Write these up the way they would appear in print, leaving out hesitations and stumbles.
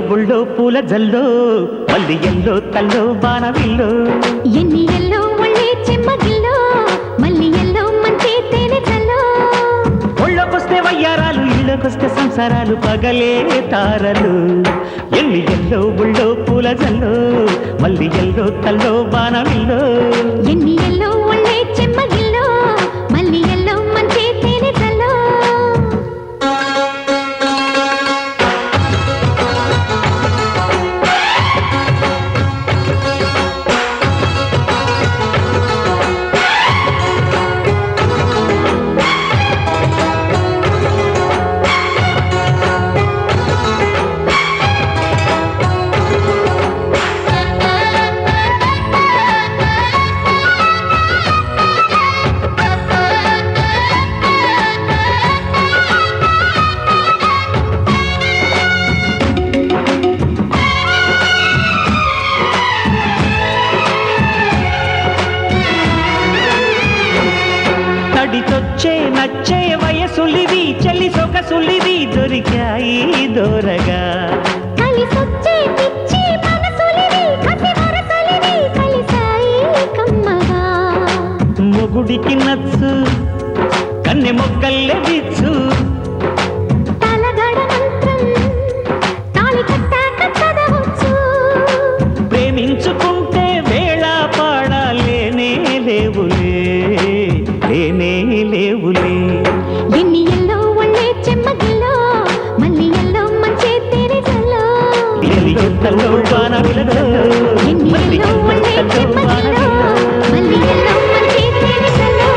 బుళ్ళో పూల జల్లో మల్లి ఎల్లో తల్లో బాణవిల్లో ఎన్ని ఎల్లో ఒళ్ళే చెమ్మగిల్లో మల్లి ఎల్లో మంచి తేనె జల్లో ఒళ్ళోకొస్తే వయ్యారాలు ఇళ్ళకొస్తే సంసారాలు పగలే తారలు ఎన్ని ఎల్లో బుళ్ళో పూల జల్లో మల్లి ఎల్లో తల్లో బాణవిల్లో ఎన్ని ఎల్లో ఒళ్ళే చెమ్మగిల్లో మల్లి ఎల్లో మంచి తేనె జల్లో తడితొచ్చే నచ్చే వయసులివి చెల్లి సొగసులివి దొరికాయి దోరగా కలిసొచ్చే పిచ్చి మనసులివి కసి వరసలివి కలిసాయి కమ్మగా మొగుడికి నచ్చు కన్నె మొక్కల్లే విచ్చు తలగడ మంత్రం తాళి కట్టాక చదవచ్చు ప్రేమించుకుంటే వేళ పాడాలేనే లేవులే లేనే లేవులే ఎన్ని ఎల్లో ఒళ్ళే చెమ్మగిల్లో మల్లి ఎల్లో మంచి తేనె జల్లో ఎల్లో తల్లో బాణవిల్లో ఎన్ని ఎల్లో ఒళ్ళే చెమ్మగిల్లో మల్లి ఎల్లో మంచి తేనె జల్లో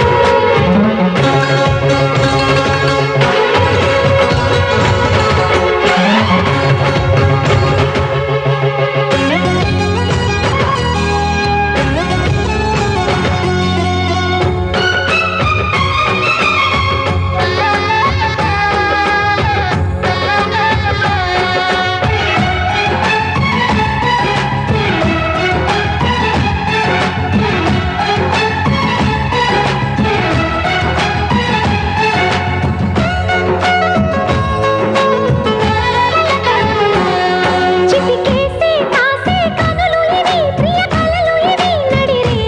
చిటికేసే కాసే కనులు ఇవి ప్రియ కలలు ఇవి నడిరే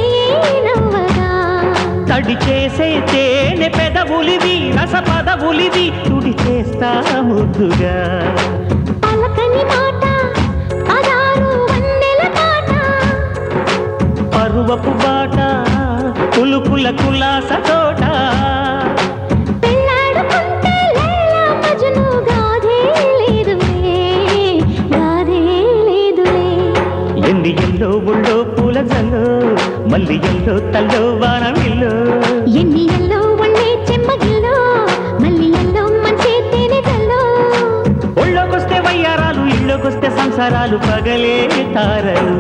నవ్వగా తడి చేసే తేనె పెదవులివి రస పదవులివి తుడి చేస్తా ముద్దుగా పలకని మాట పదారు వన్నెల పాట పరువపు బాట పులుపుల కులాస తోట పెళ్ళాడుకుంటే లైలా మజ్ను గాథే లేదులే గాథే లేదులే ఎన్ని ఎల్లో బుళ్ళో పూల జల్లో మల్లి ఎల్లో తల్లో వానవిల్లో ఎన్ని ఎల్లో ఒళ్ళే చెమ్మగిల్లో మల్లి ఎల్లో మంచి తేనె జల్లో ఒళ్ళోకొస్తే వయ్యారాలు ఇళ్ళోకొస్తే సంసారాలు పగలే తారలు